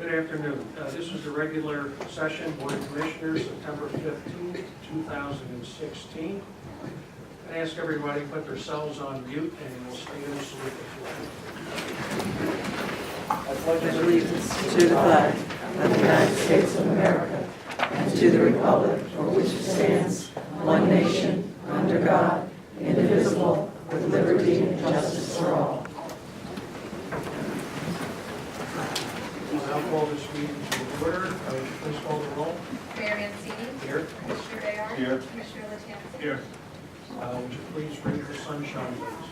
Good afternoon. This is the regular session, Board of Commissioners, September 15th, 2016. I ask everybody to put their cells on mute and we'll stand and salute the flag. I pledge allegiance to the flag of the United States of America and to the republic for which it stands, one nation, under God, indivisible, with liberty and justice for all. I'll now call this meeting to order. Please call the roll. Mayor Mancini. Here. Commissioner Bayard. Here. Commissioner Lattanzi. Here. Would you please read the sunshine laws?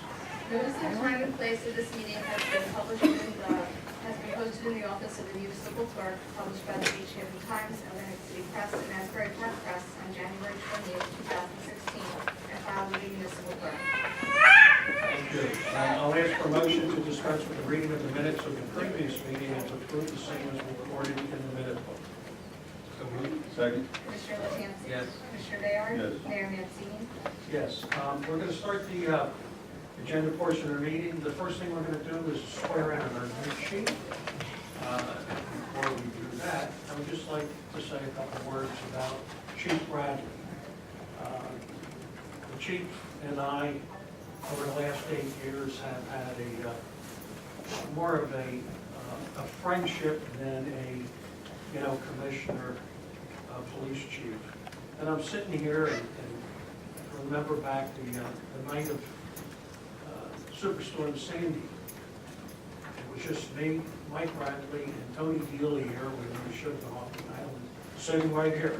Notice the time and place of this meeting has been published has been posted in the office of the municipal clerk, published by the Beach Haven Times, Atlantic City Press, and Asbury Park Press on January 28, 2016, and filed with the municipal clerk. Thank you. I'll ask for a motion to dispense with the reading of the minutes of the previous meeting and to approve the same as recorded in the minute book. So moved. Second. Commissioner Lattanzi. Yes. Commissioner Bayard. Yes. Mayor Mancini. Yes, we're going to start the agenda portion of the meeting. The first thing we're going to do is swear in our new chief. Before we do that, I would just like to say a couple words about Chief Bradley. The chief and I, over the last 8 years, have had a more of a friendship than a commissioner, police chief. And I'm sitting here and remember back the night of Superstorm Sandy. It was just me, Mike Bradley, and Tony Dealey here when we should have been off the island, sitting right here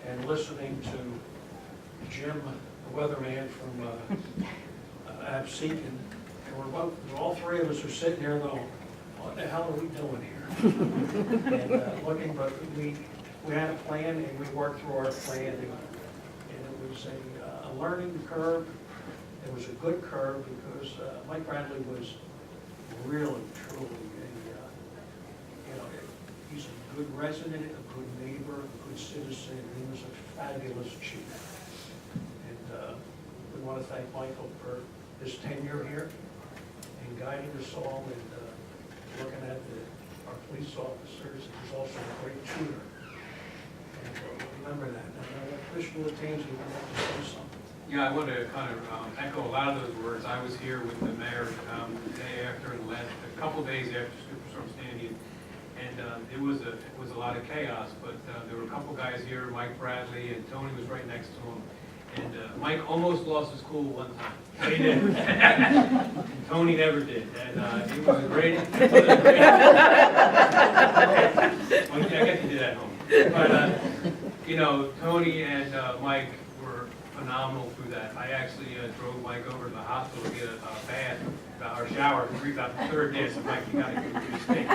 and listening to Jim, the weatherman from Absecon. And all three of us are sitting here going, what the hell are we doing here? And looking, but we had a plan and we worked through our plan. And it was a learning curve. It was a good curve because Mike Bradley was really, truly he's a good resident, a good neighbor, a good citizen. He was a fabulous chief. And we want to thank Michael for his tenure here and guiding us all and looking at our police officers. He was also a great tutor. And remember that. And Commissioner Lattanzi would like to say something. Yeah, I want to kind of echo a lot of those words. I was here with the mayor the day after, and a couple days after Superstorm Sandy, and it was a lot of chaos. But there were a couple guys here, Mike Bradley, and Tony was right next to him. And Mike almost lost his cool one time. He did. And Tony never did. And it was a great. I guess he did at home. But Tony and Mike were phenomenal through that. I actually drove Mike over to the hospital to get a bath, or shower, about the third day. So Mike, you got to go to your steak.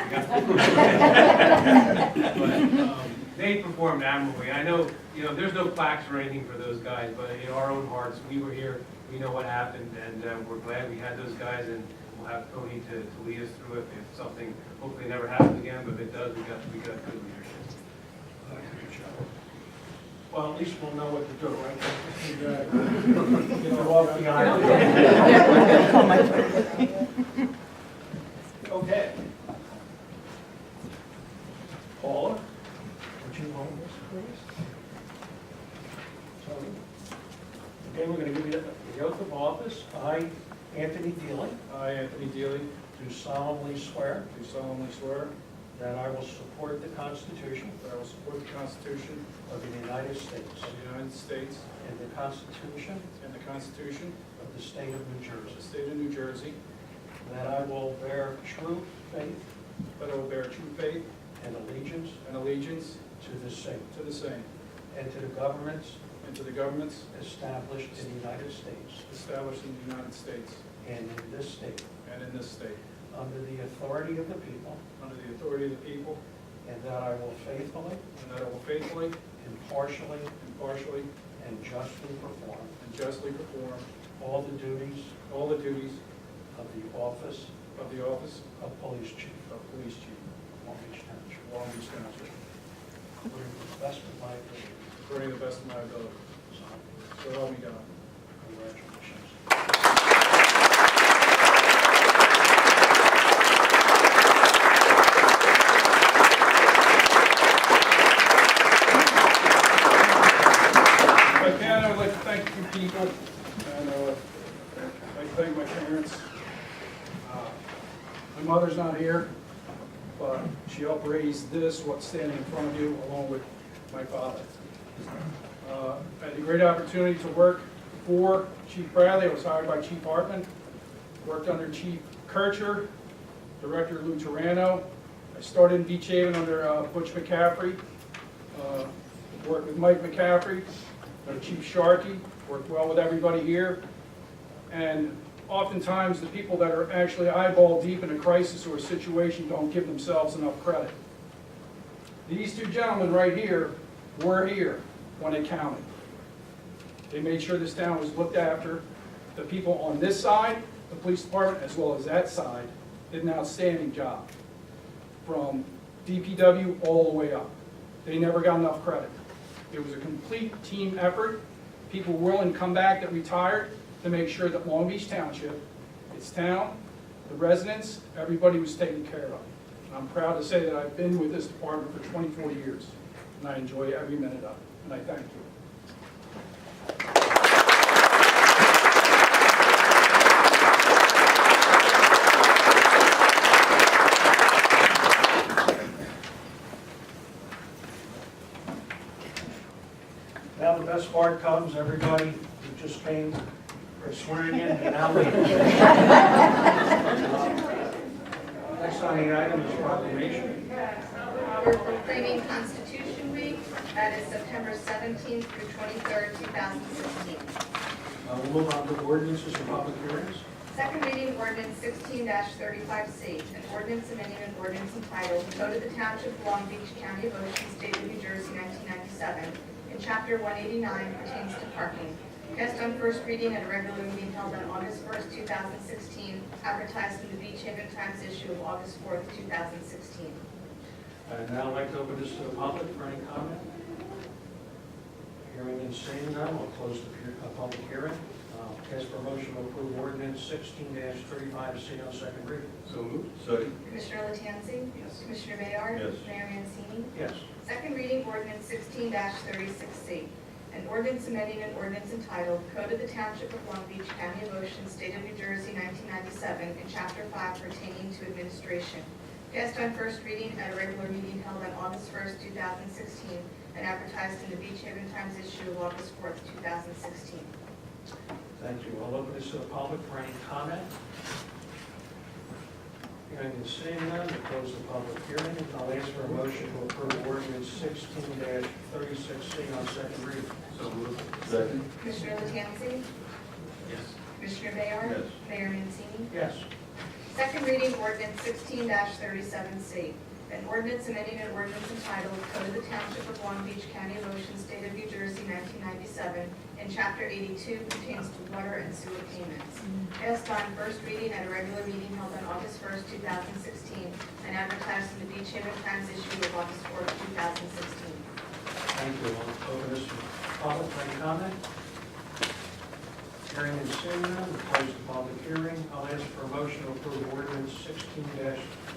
But they performed admirably. I know, there's no plaques or anything for those guys, but in our own hearts, we were here. We know what happened, and we're glad we had those guys, and we'll have Tony to lead us through it if something hopefully never happens again. But if it does, we got good leadership. Good job. Well, at least we'll know what to do, right? Get her off the island. Okay. Paula, would you hold this, please? Okay, we're going to give you the oath of office. I, Anthony Dealey, I, Anthony Dealey, do solemnly swear do solemnly swear that I will support the Constitution that I will support the Constitution of the United States of the United States and the Constitution and the Constitution of the State of New of Jersey, the State of New Jersey, that I will bear true faith that I will bear true faith and allegiance and allegiance to the same to the same, and to the governments and to the governments established in the United States established in the United States and in this state, and in this state, under the authority of the people, under the authority of the people, and that I will faithfully, and that I will faithfully, impartially, impartially, and justly perform and justly perform all the duties all the duties of the office of the office of Police Chief of Police Chief, of Long Beach Township, Long Beach Township, according to the best of my ability. according to the best of my ability. So, So help me God. congratulations. thank a few people, and I thank my parents. My mother's not here, but she helped raise this, what's standing in front of you, along with my father. I had the great opportunity to work for Chief Bradley. I was hired by Chief Hartman, worked under Chief Kircher, Director Lou Turano. I started in Beach Haven under Butch McCaffrey, worked with Mike McCaffrey, Chief Sharkey, worked well with everybody here. And oftentimes the people that are actually eyeball deep in a crisis or a situation don't give themselves enough credit. These two gentlemen right here were here when it counted. They made sure this town was looked after. The people on this side, the police department, as well as that side, did an outstanding job. From DPW all the way up. They never got enough credit. It was a complete team effort. People were willing to come back that retired to make sure that Long Beach Township, its town, the residents, everybody was taken care of. And I'm proud to say that I've been with this department for 24 years, and I enjoy every minute of it, and I thank you. Now the best part comes, everybody who just came for swearing in, and now leave. Next on the item is proclamation. We're proclaiming Constitution Week. That is September 17th through 23rd, 2016. We'll move on to ordinances and public hearings. Second reading ordinance 16-35C, an ordinance amending an ordinance entitled Code of the Township of Long Beach, County of Ocean, State of New Jersey, 1997, in Chapter 189 pertains to parking. Passed on first reading at a regular meeting held on August 1st, 2016, advertised in the Beach Haven Times issue of August 4th, 2016. And now I'd like to open this to the public for any comment. Hearing and seeing none, we'll close the public hearing. Ask for a motion to approve ordinance 16-35C on second reading. So moved. Second. Commissioner Latanzi? Yes. Commissioner Bayard? Yes. Mayor Mancini? Yes. Second reading ordinance 16-36C, an ordinance amending an ordinance entitled Code of the Township of Long Beach, County of Ocean, State of New Jersey, 1997, in Chapter 5 pertaining to administration. Passed on first reading at a regular meeting held on August 1st, 2016, and advertised in the Beach Haven Times issue of August 4th, 2016. Thank you. I'll open this to the public for any comment. Hearing and seeing none, we'll close the public hearing. I'll ask for a motion to approve ordinance 16-36C on second reading. So moved. Second. Commissioner Latanzi? Yes. Commissioner Bayard? Yes. Mayor Mancini? Yes. Second reading ordinance 16-37C, an ordinance amending an ordinance entitled Code of the Township of Long Beach, County of Ocean, State of New Jersey, 1997, in Chapter 82 pertains to water and sewer payments. Passed on first reading at a regular meeting held on August 1st, 2016, and advertised in the Beach Haven Times issue of August 4th, 2016. Thank you. I'll open this to the public for any comment. Hearing and seeing none, we'll close the public hearing. I'll ask for a motion to approve ordinance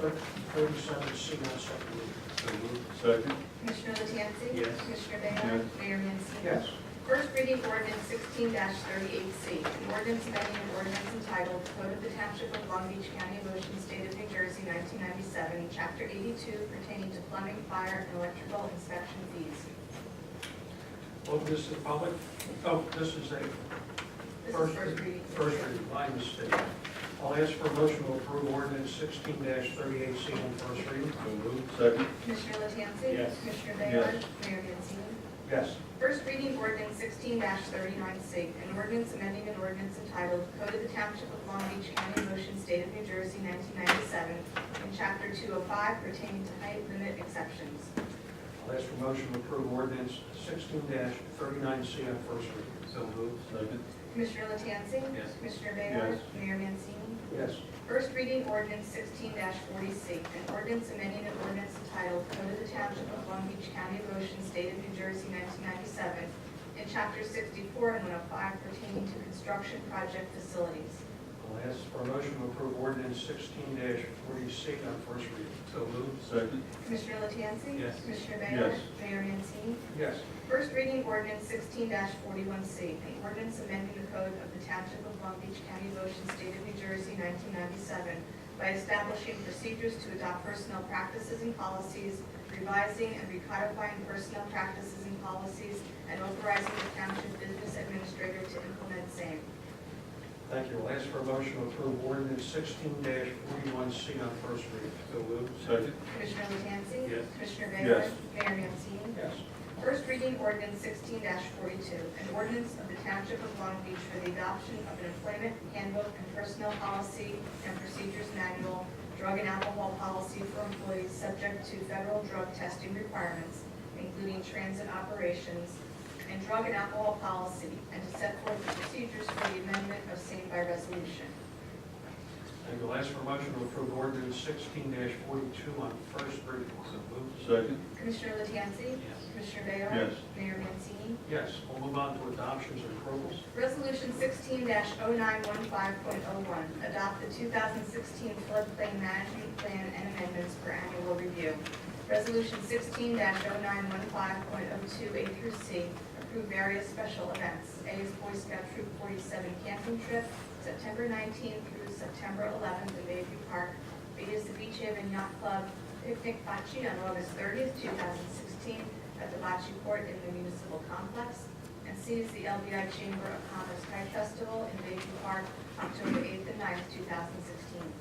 16-37C on second reading. So moved. Second. Commissioner Latanzi? Yes. Commissioner Bayard? Yes. Mayor Mancini? Yes. First reading ordinance 16-38C, an ordinance amending an ordinance entitled Code of the Township of Long Beach, County of Ocean, State of New Jersey, 1997, Chapter 82 pertaining to plumbing, fire, and electrical inspection fees. Open this to the public. Oh, this is a This is first reading. First reading, my mistake. I'll ask for a motion to approve ordinance 16-38C on first reading. So moved. Second. Commissioner Latanzi? Yes. Commissioner Bayard? Mayor Mancini? Yes. First reading ordinance 16-39C, an ordinance amending an ordinance entitled Code of the Township of Long Beach, County of Ocean, State of New Jersey, 1997, in Chapter 205 pertaining to height limit exceptions. I'll ask for a motion to approve ordinance 16-39C on first reading. So moved. Second. Commissioner Latanzi? Yes. Commissioner Bayard? Yes. Mayor Mancini? Yes. First reading ordinance 16-40C, an ordinance amending an ordinance entitled Code of the Township of Long Beach, County of Ocean, State of New Jersey, 1997, in Chapter 64 and 105 pertaining to construction project facilities. I'll ask for a motion to approve ordinance 16-40C on first reading. So moved. Second. Commissioner Latansey? Yes. Commissioner Baylor? Yes. Mayor Mancini? Yes. First reading ordinance 16-41C, an ordinance amending the code of the Township of Long Beach, County of Ocean, State of New Jersey, 1997, by establishing procedures to adopt personnel practices and policies, revising and recodifying personnel practices and policies, and authorizing the Township Business Administrator to implement same. Thank you. I'll ask for a motion to approve ordinance 16-41C on first reading. So moved. Second. Commissioner Latansey? Yes. Commissioner Baylor? Yes. Mayor Mancini? Yes. First reading ordinance 16-42, an ordinance of the Township of Long Beach for the adoption of an employment handbook and personnel policy and procedures manual, drug and alcohol policy for employees subject to federal drug testing requirements, including transit operations, and drug and alcohol policy, and to set forth the procedures for the amendment of same by resolution. Thank you. I'll ask for a motion to approve ordinance 16-42 on first reading. So moved. Second. Commissioner Latansey? Yes. Commissioner Baylor? Yes. Mayor Mancini? Yes. We'll move on to adoptions and approvals. Resolution 16-0915.01, adopt the 2016 floodplain management plan and amendments for annual review. Resolution 16-0915.02 A through C, approve various special events. A is Boy Scout Troop 47 camping trip, September 19th through September 11th in Bayview Park. B is the Beach Haven Yacht Club picnic bocce on August 30th, 2016 at the bocce court in the municipal complex. And C is the LBI Chamber of Commerce Kite Festival in Bayview Park, October 8th and 9th, 2016.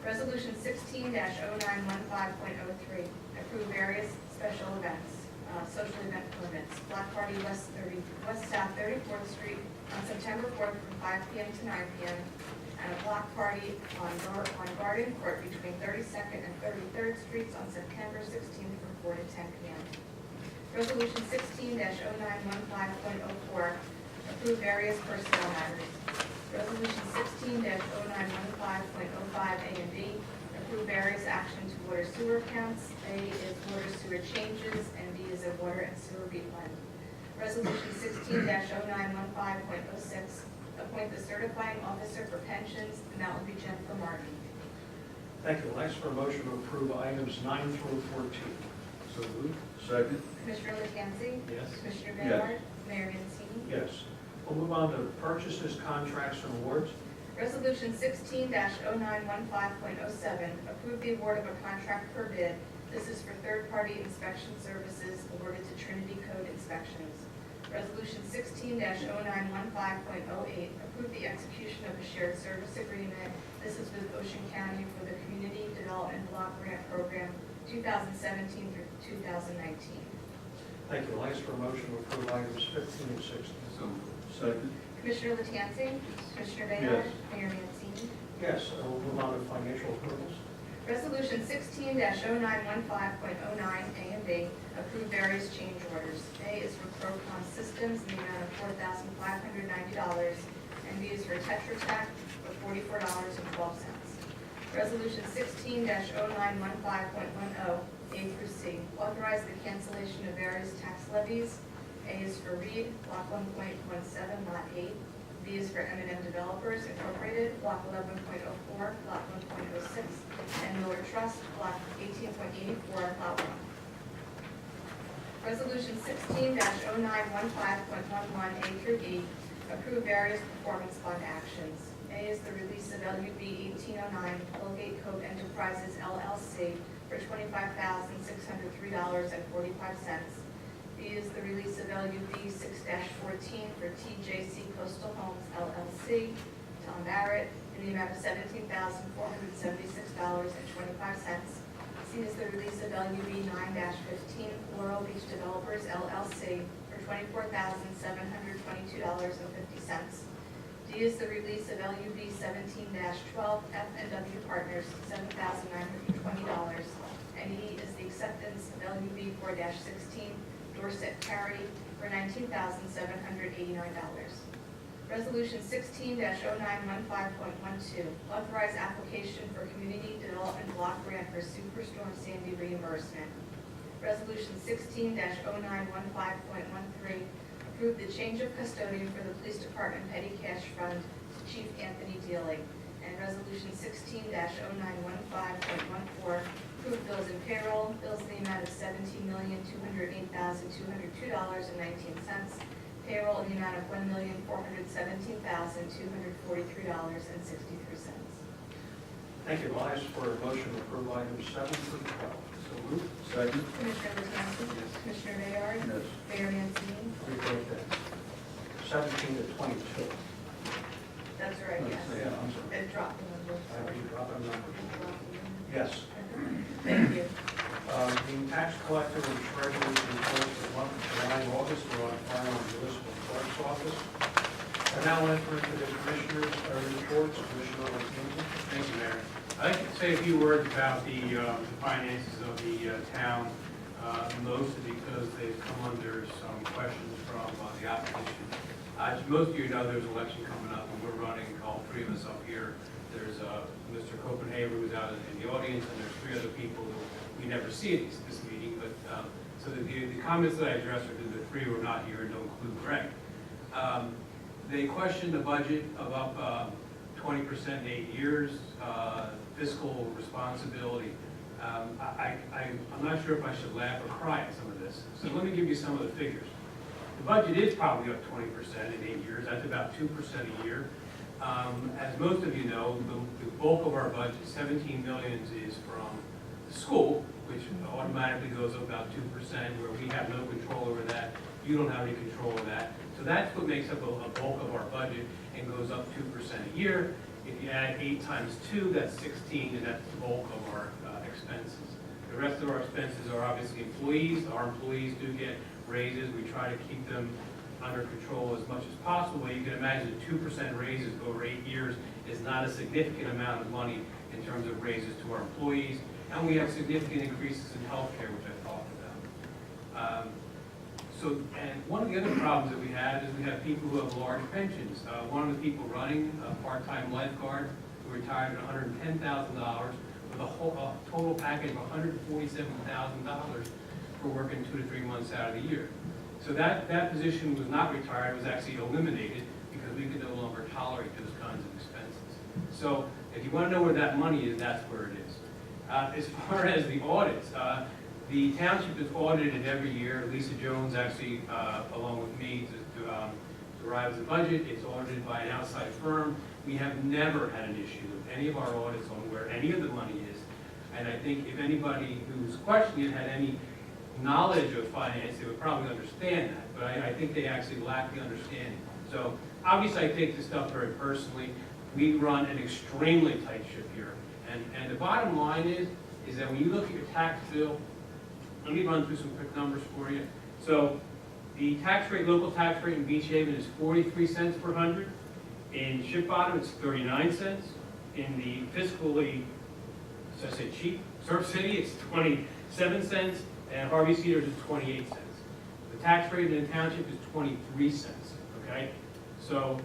Resolution 16-0915.03, approve various special events, social event permits. Block party West South 34th Street on September 4th from 5 p.m. to 9 p.m. and a block party on Garden Court between 32nd and 33rd Streets on September 16th from 4 to 10 p.m. Resolution 16-0915.04, approve various personnel matters. Resolution 16-0915.05 A and B, approve various action to water sewer accounts. A is water sewer changes, and B is a water and sewer refund. Resolution 16-0915.06, appoint the certifying officer for pensions, and that will be Jennifer Martin. Thank you. I'll ask for a motion to approve items 9 through 14. So moved. Second. Commissioner Latansey? Yes. Commissioner Yes. Baylor? Mayor Mancini? Yes. We'll move on to purchases, contracts, and awards. Resolution 16-0915.07, approve the award of a contract per bid. This is for third-party inspection services awarded to Trinity Code Inspections. Resolution 16-0915.08, approve the execution of a shared service agreement. This is with Ocean County for the Community Development Block Grant Program 2017 through 2019. Thank you. I'll ask for a motion to approve items 15 and 16. So moved. Second. Commissioner Latansey? Commissioner Baylor? Yes. Mayor Mancini? Yes. We'll move on to financial approvals. Resolution 16-0915.09 A and B, approve various change orders. A is for Procon Systems in the amount of $4,590, and B is for Tetra Tech for $44.12. Resolution 16-0915.10 A through C, authorize the cancellation of various tax levies. A is for Reed, Block 1.17, Lot 8. B is for M&M Developers Incorporated, Block 11.04, Lot 1.06, and Miller Trust, Block 18.84, Lot 1. Resolution 16-0915.11 A through E, approve various performance bond actions. A is the release of LUB 1809 Colgate Coke Enterprises LLC for $25,603.45. B is the release of LUB 6-14 for TJC Coastal Homes LLC, Tom Barrett, in the amount of $17,476.25. C is the release of LUB 9-15 Laurel Beach Developers LLC for $24,722.50. D is the release of LUB 17-12 F&W Partners, $7,920. And E is the acceptance of LUB 4-16 Dorset Carry for $19,789. Resolution 16-0915.12, authorize application for Community Development Block Grant for Superstorm Sandy reimbursement. Resolution 16-0915.13, approve the change of custodian for the Police Department Petty Cash Fund Chief Anthony Dealy. And Resolution 16-0915.14, approved bills and payroll. Bills in the amount of $17,208,202.19. Payroll in the amount of $1,417,243.63. Thank you. I'll ask for a motion to approve items 7 through 12. So moved. Second. Commissioner Lattanzi? Yes. Commissioner Bayard? Yes. Mayor Mancini? Repeat that. 17 to 22. That's right, yes. Yeah, I'm sorry. It dropped in the book, I sorry. read drop a number. Yes. Thank you. The tax collector and treasurer reports for the month of July and August are on file in the municipal clerk's office. And now we'll enter into the commissioners' reports. Commissioner Lattanzi. Thank you, Mayor. I'd like to say a few words about the finances of the town, mostly because they've come under some questions from the opposition. As most of you know, there's an election coming up, and we're running, all three of us up here. There's Mr. Copenhagen, who's out in the audience, and there's three other people who we never see at this meeting. But so the comments that I addressed are to the three who are not here and don't include Greg. They questioned the budget of up 20% in 8 years, fiscal responsibility. I'm not sure if I should laugh or cry at some of this. So let me give you some of the figures. The budget is probably up 20% in 8 years. That's about 2% a year. As most of you know, the bulk of our budget, $17 million, is from the school, which automatically goes up about 2%, where we have no control over that. You don't have any control of that. So that's what makes up a bulk of our budget and goes up 2% a year. If you add 8 times 2, that's 16, and that's the bulk of our expenses. The rest of our expenses are obviously employees. Our employees do get raises. We try to keep them under control as much as possible. You can imagine 2% raises over 8 years is not a significant amount of money in terms of raises to our employees. And we have significant increases in health care, which I talked about. And one of the other problems that we have is we have people who have large pensions. One of the people running, a part-time lifeguard, who retired at $110,000 with a total package of $147,000 for working 2 to 3 months out of the year. So that position was not retired, it was actually eliminated because we could no longer tolerate those kinds of expenses. So if you want to know where that money is, that's where it is. As far as the audits, the township is audited every year. Lisa Jones actually, along with me, derives the budget. It's audited by an outside firm. We have never had an issue with any of our audits on where any of the money is. And I think if anybody who's questioning it had any knowledge of finance, they would probably understand that. But I think they actually lack the understanding. So obviously I take this stuff very personally. We run an extremely tight ship here. And the bottom line is that when you look at your tax bill, let me run through some quick numbers for you. So the tax rate, local tax rate in Beach Haven is 43 cents per hundred. In Ship Bottom, it's 39 cents. In the fiscally, so I say cheap, Surf City, it's 27 cents. And Harvey Cedars is 28 cents. The tax rate in the township is 23 cents, okay? So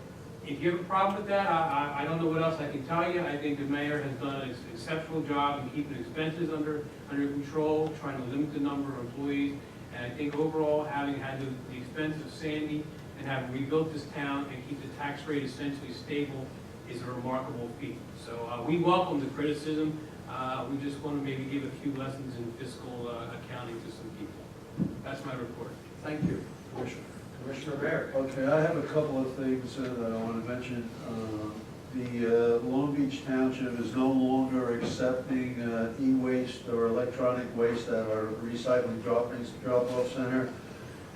if you have a problem with that, I don't know what else I can tell you. I think the mayor has done an exceptional job in keeping expenses under control, trying to limit the number of employees. And I think overall, having had the expense of Sandy and having rebuilt this town and keep the tax rate essentially stable is a remarkable feat. So we welcome the criticism. We just want to maybe give a few lessons in fiscal accounting to some people. That's my report. Thank you, Commissioner. Commissioner Barrett. Okay, I have a couple of things that I want to mention. The Long Beach Township is no longer accepting e-waste or electronic waste at our recycling drop-off center.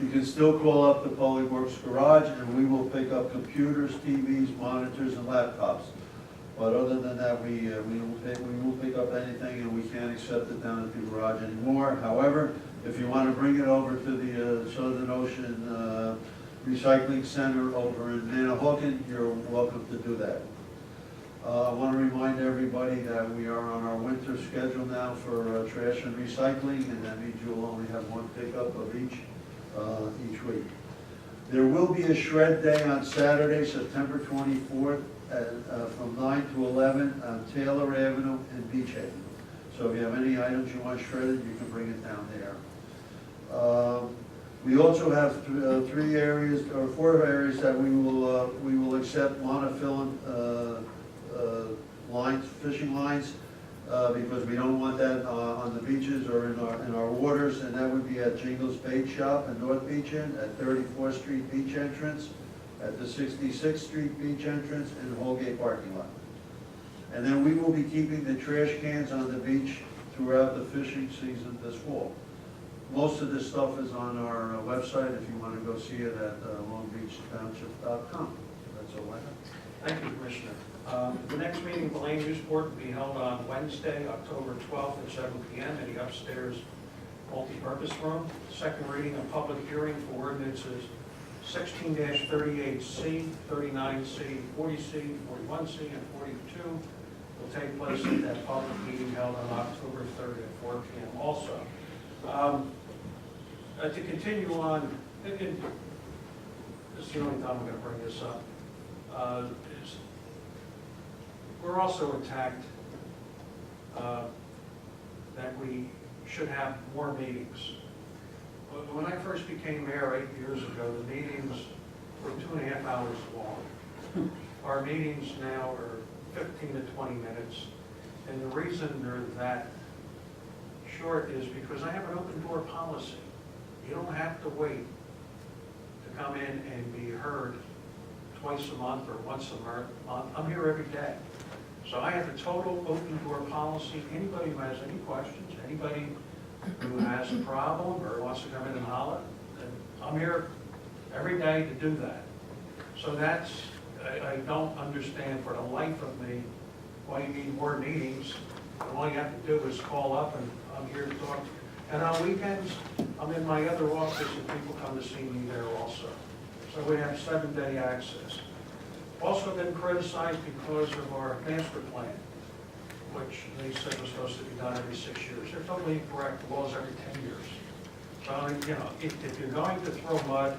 You can still call up the Public Works Garage and we will pick up computers, TVs, monitors, and laptops. But other than that, we won't pick up anything and we can't accept it down at the garage anymore. However, if you want to bring it over to the Southern Ocean Recycling Center over in Manahawkin, you're welcome to do that. I want to remind everybody that we are on our winter schedule now for trash and recycling, and that means you'll only have one pickup of each week. There will be a shred day on Saturday, September 24th, from 9 to 11 on Taylor Avenue in Beach Haven. So if you have any items you want shredded, you can bring it down there. We also have 3 areas, or 4 areas that we will accept monofilament lines, fishing lines, because we don't want that on the beaches or in our waters, and that would be at Jingles Bait Shop and North Beach End, at 34th Street Beach Entrance, at the 66th Street Beach Entrance, and Holgate parking lot. And then we will be keeping the trash cans on the beach throughout the fishing season this fall. Most of this stuff is on our website if you want to go see it at longbeachtownship.com. That's all I have. Thank you, Commissioner. The next meeting of the Land Use Board will be held on Wednesday, October 12th at 7 p.m. in the upstairs multipurpose room. Second reading and public hearing for ordinances 16-38C, 39C, 40C, 41C, and 42 will take place at that public meeting held on October 3rd at 4 p.m. also. To continue on, this is the only time I'm going to bring this up, we're also attacked that we should have more meetings. When I first became mayor 8 years ago, the meetings were 2.5 hours long. Our meetings now are 15 to 20 minutes, and the reason they're that short is because I have an open door policy. You don't have to wait to come in and be heard twice a month or once a month. I'm here every day. So I have a total open door policy. Anybody who has any questions, anybody who has a problem or wants to come in and holler, I'm here every day to do that. So that's, I don't understand for the life of me why you need more meetings. And all you have to do is call up and I'm here to talk. And on weekends, I'm in my other office and people come to see me there also. So we have 7-day access. Also been criticized because of our master plan, which they said was supposed to be done every 6 years. They're totally incorrect. The law is every 10 years. So, you know, if you're going to throw mud,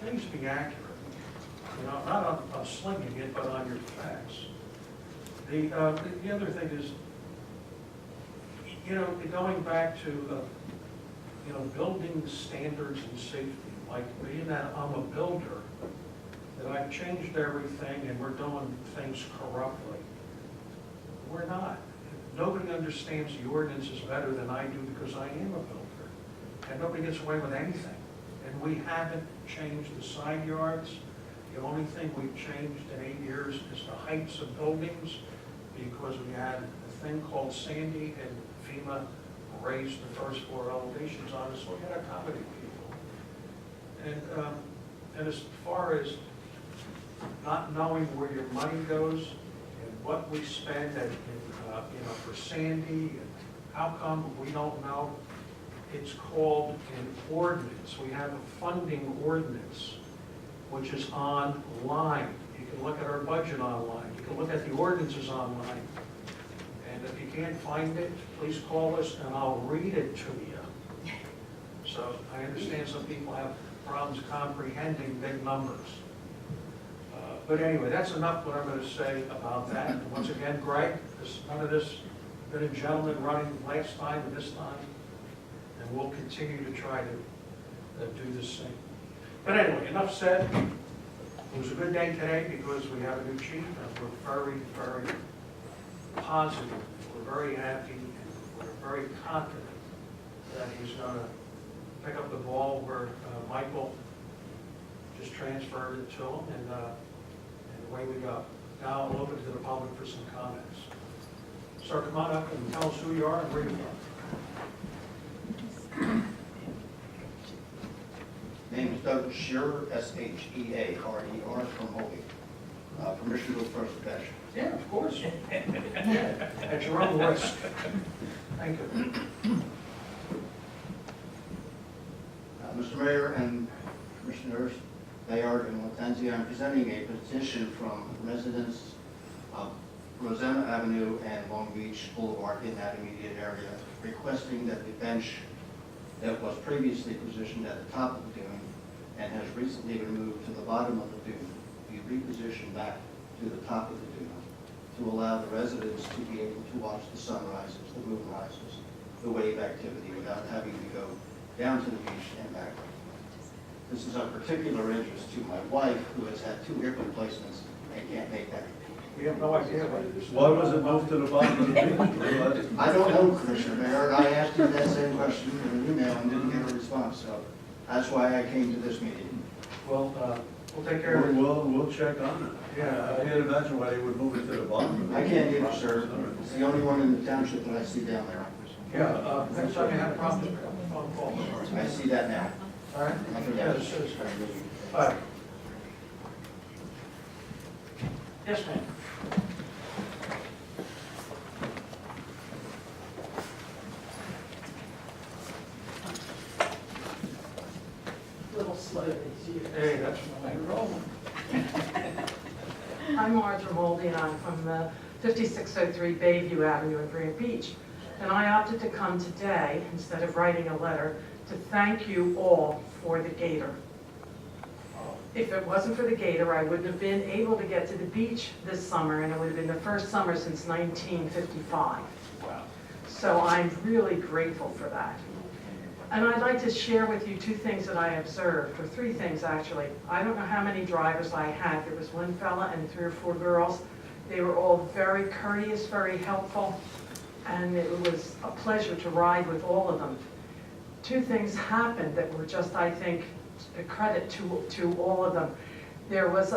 please be accurate. You know, not on slinging it, but on your facts. The other thing is, you know, going back to, you know, building standards and safety, like being that I'm a builder, that I've changed everything and we're doing things corruptly. We're not. Nobody understands the ordinances better than I do because I am a builder. And nobody gets away with anything. And we haven't changed the side yards. The only thing we've changed in 8 years is the heights of buildings, because we had a thing called Sandy and FEMA raised the first floor elevations on us, so we had to accommodate people. And as far as not knowing where your money goes and what we spend at, you know, for Sandy, and how come we don't know? It's called an ordinance. We have a funding ordinance, which is online. You can look at our budget online. You can look at the ordinances online. And if you can't find it, please call us and I'll read it to you. So I understand some people have problems comprehending big numbers. But anyway, that's enough what I'm going to say about that. And once again, Greg, none of this, been a gentleman running last time and this time, and we'll continue to try to do the same. But anyway, enough said. It was a good day today because we have a new chief, and we're very, very positive. We're very happy, and we're very confident that he's going to pick up the ball where Michael just transferred it to him, and away we go. Now I'll open it to the public for some comments. Sir, come on up and tell us who you are and where you're from. Name is Doug Shearer, S-H-E-A-R-E-R, from Holgate. Permission to go first, Dash. Yeah, of course. At your own risk. Thank you. Mr. Mayor and Commissioners, Bayard and Latenzi, I'm presenting a petition from residents of Rosanna Avenue and Long Beach Boulevard in that immediate area, requesting that the bench that was previously positioned at the top of the dune and has recently been moved to the bottom of the dune be repositioned back to the top of the dune to allow the residents to be able to watch the sunrises, the moonrises, the wave activity without having to go down to the beach and back. This is of particular interest to my wife, who has had 2 hip replacements and can't make that. We have no idea what it is. Why was it moved to the bottom of the beach? I don't know, Commissioner Mayor, I asked you that same question in an email and didn't get a response, so that's why I came to this meeting. Well, we'll take care of it. We'll check on it. Yeah. I can't imagine why they would move it to the bottom. I can't either, sir. It's the only one in the township that I see down there. Yeah, next time you have a problem, pick up the phone call. I see that now. All right? Nothing Yeah, else. All right. Yes, ma'am. Little slow these years. Hey, that's fine. I'm Martha Moldy, and I'm from 5603 Bayview Avenue in Green Beach. And I opted to come today, instead of writing a letter, to thank you all for the gator. If it wasn't for the gator, I wouldn't have been able to get to the beach this summer, and it would have been the first summer since 1955. Wow. So I'm really grateful for that. And I'd like to share with you 2 things that I observed, or 3 things actually. I don't know how many drivers I had. There was 1 fella and 3 or 4 girls. They were all very courteous, very helpful, and it was a pleasure to ride with all of them. 2 things happened that were just, I think, a credit to all of them. There was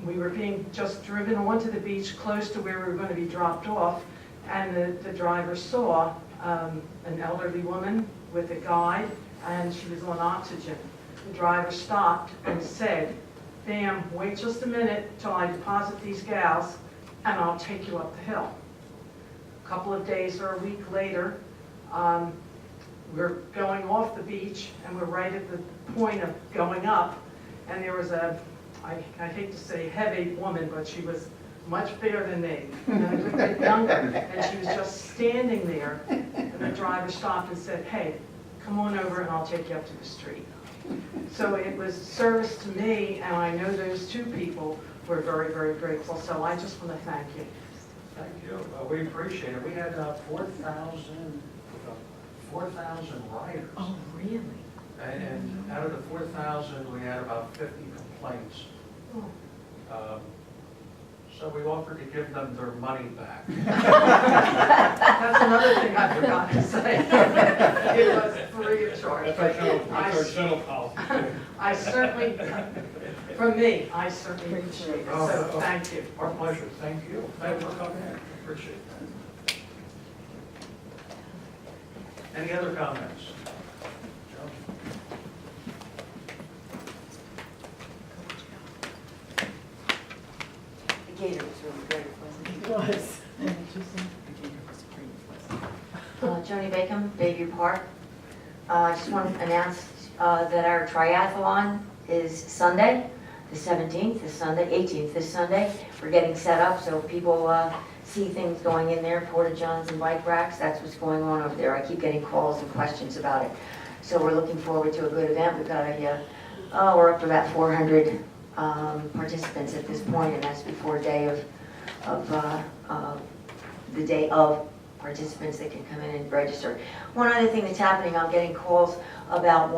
we were being just driven onto the beach close to where we were going to be dropped off, and the driver saw an elderly woman with a guide, and she was on oxygen. The driver stopped and said, "Ma'am, wait just a minute till I deposit these gals, and I'll take you up the hill." A couple of days or a week later, we're going off the beach, and we're right at the point of going up, and there was I hate to say heavy woman, but she was much bigger than me, and a good bit younger, and she was just standing there, and the driver stopped and said, "Hey, come on over and I'll take you up to the street." So it was service to me, and I know those 2 people were very, very grateful, so I just want to thank you. Thank you. We appreciate it. We had 4,000 riders. Oh, really? And out of the 4,000, we had about 50 complaints. So we offered to give them their money back. That's another thing I forgot to say. It was free of charge. That's our shuttle policy. I certainly, from me, I certainly appreciate it, so Oh, thank you. Our pleasure. Thank you. Thank you for coming in. Appreciate that. Any other comments? Joe? The gator was really great, wasn't it? It was. Joni Bacon, Bayview Park. I just want to announce that our triathlon is Sunday, the 17th, this Sunday, 18th, this Sunday. We're getting set up so people see things going in there, porta johns and bike racks. That's what's going on over there. I keep getting calls and questions about it. So we're looking forward to a good event. We've got we're up to about 400 participants at this point, and that's before a day the day of participants that can come in and register. One other thing that's happening, I'm getting calls about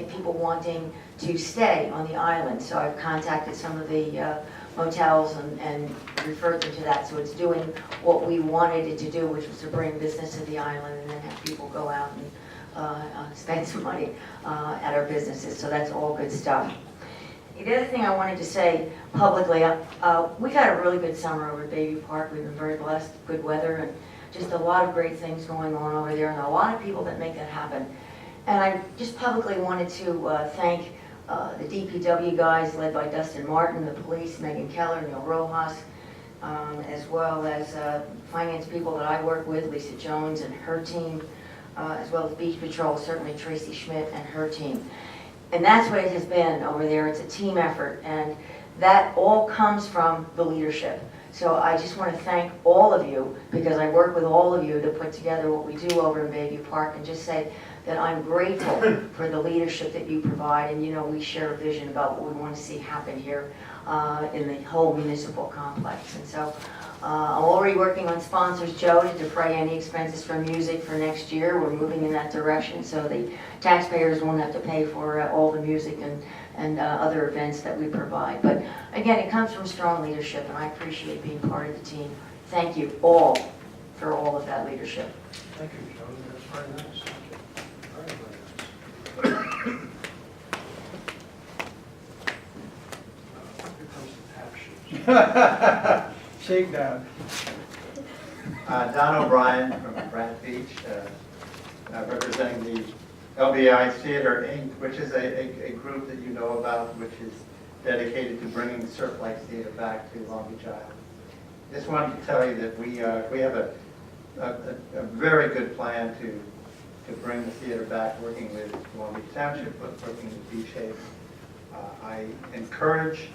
people wanting to stay on the island. So I've contacted some of the motels and referred them to that. So it's doing what we wanted it to do, which was to bring business to the island and then have people go out and spend some money at our businesses. So that's all good stuff. The other thing I wanted to say publicly, we've had a really good summer over at Bayview Park. We've been very blessed, good weather, and just a lot of great things going on over there, and a lot of people that make that happen. And I just publicly wanted to thank the DPW guys led by Dustin Martin, the police, Megan Keller, Neil Rojas, as well as finance people that I work with, Lisa Jones and her team, as well as Beach Patrol, certainly Tracy Schmidt and her team. And that's what it has been over there. It's a team effort, and that all comes from the leadership. So I just want to thank all of you, because I work with all of you to put together what we do over in Bayview Park, and just say that I'm grateful for the leadership that you provide, and you know, we share a vision about what we want to see happen here in the whole municipal complex. And so I'm already working on sponsors, Joe, to defray any expenses for music for next year. We're moving in that direction, so the taxpayers won't have to pay for all the music and other events that we provide. But again, it comes from strong leadership, and I appreciate being part of the team. Thank you all for all of that leadership. Thank you, Jody, that's very nice. Very, very nice. Here comes the tap shoes. Shakedown. Don O'Brien from Granite Beach, representing the LBI Theater Inc., which is a group that you know about, which is dedicated to bringing Surf Life Theater back to Long Beach Island. Just wanted to tell you that we have a very good plan to bring the theater back, working with Long Beach Township, working with Beach Haven. I encourage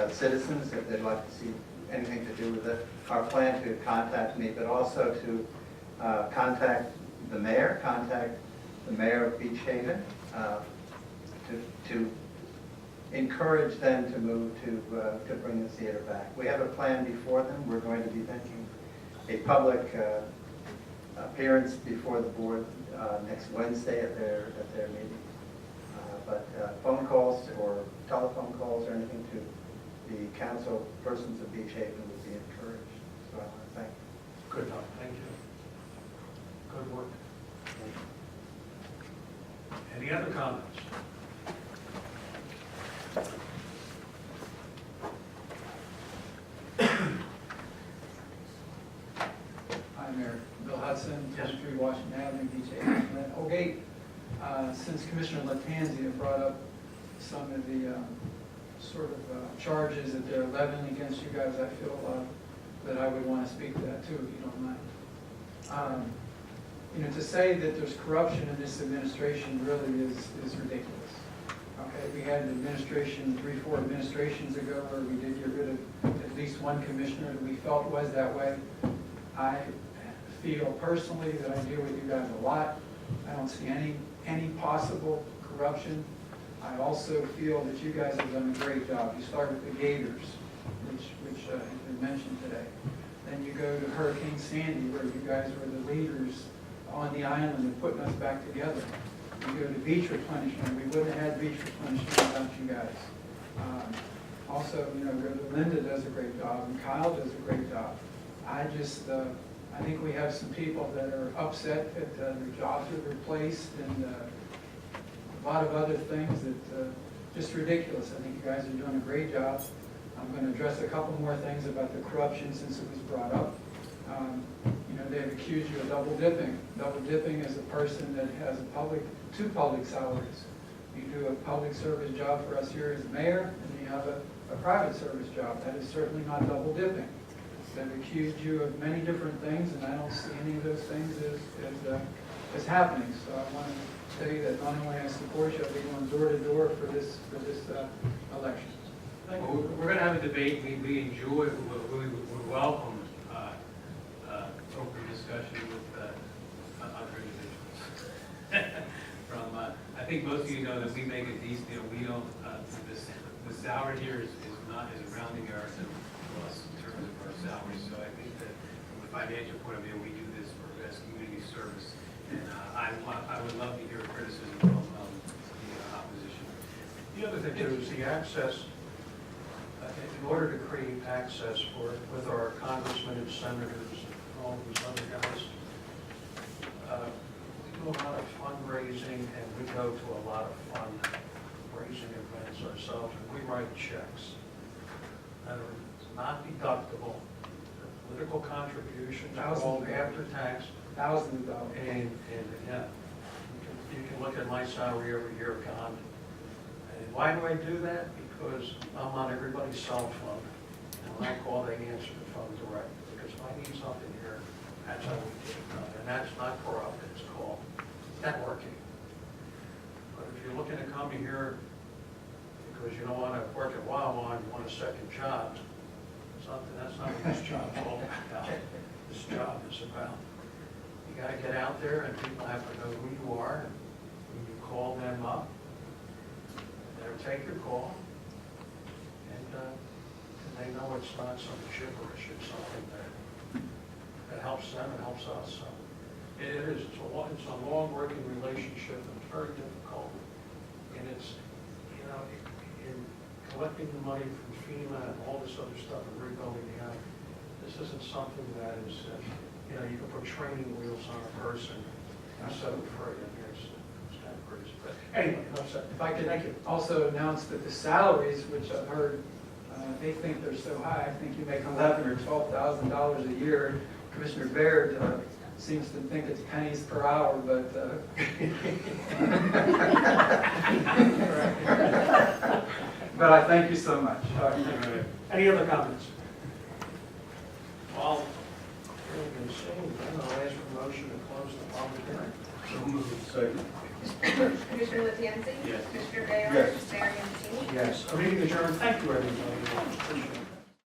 citizens, if they'd like to see anything to do with it, our plan to contact me, but also to contact the mayor of Beach Haven, to encourage them to move to bring the theater back. We have a plan before them. We're going to be making a public appearance before the board next Wednesday at their meeting. But phone calls or telephone calls or anything to the council persons of Beach Haven would be encouraged. So I want to thank you. Good enough, thank you. Good work. Any other comments? Hi, Mayor. Bill Hudson, Yes. 23 Washington Avenue, Beach Haven, Glen Holgate. Since Commissioner Latanzia brought up some of the charges that they're levying against you guys, I feel that I would want to speak to that too, if you don't mind. To say that there's corruption in this administration really is ridiculous. Okay, we had an administration 3-4 administrations ago where we did get rid of at least one commissioner that we felt was that way. I feel personally that I deal with you guys a lot. I don't see any possible corruption. I also feel that you guys have done a great job. You start with the Gators, which has been mentioned today. Then you go to Hurricane Sandy, where you guys were the leaders on the island and putting us back together. You go to beach replenishment. We wouldn't have had beach replenishment without you guys. Also, Linda does a great job, and Kyle does a great job. I think we have some people that are upset that their jobs are replaced, and a lot of other things that just ridiculous. I think you guys are doing a great job. I'm going to address a couple more things about the corruption since it was brought up. They've accused you of double dipping. Double dipping is a person that has two public salaries. You do a public service job for us here as mayor, and you have a private service job. That is certainly not double dipping. They've accused you of many different things, and I don't see any of those things as happening. So I want to tell you that not only I support you, I'll be going door to door for this election. Well, we're going to have a debate. We enjoy, we welcome open discussion with other individuals. I think most of you know that we make a decent, we don't, the salary here is not as a rounding error to us in terms of our salaries. So I think that from a financial point of view, we do this for best community service. And I would love to hear criticism from the opposition. The other thing too is the access, in order to create access with our congressmen and senators and all these other guys, we do a lot of fundraising, and we go to a lot of fundraising events ourselves, and we write checks that are not deductible. The political contributions are all after tax. Thousands of dollars. And yeah, you can look at my salary every year, Con. And why do I do that? Because I'm on everybody's cell phone. And when I call, they answer the phone directly. Because if I need something here, that's how we get it done. And that's not corrupt, it's called networking. But if you're looking to come here because you don't want to work at Wawa and you want a second job, that's not what this job's all about. This job is about, you gotta get out there and people have to know who you are. And when you call them up, they'll take your call. And they know it's not some gibberish, it's something that helps them and helps us. So it is, it's a long working relationship, and it's very difficult. And it's, you know, in collecting the money from FEMA and all this other stuff and rebuilding the island, this isn't something that is, you know, you can put training wheels on a person and set them free. I mean, it's kind of crazy. But anyway, enough said. If I could Thank you. also announce that the salaries, which I've heard, they think they're so high, I think you make $11,000 or $12,000 a year. Commissioner Baird seems to think it's pennies per hour, but but I thank you so much. Any other comments? Well, hearing and seeing, then I'll ask for a motion to close the public hearing. So moved. Second. Commissioner Latansey? Yes. Commissioner Bayer? Yes. Mayor Yamansky? Yes. Meeting adjourned. Thank you, everybody. Appreciate it.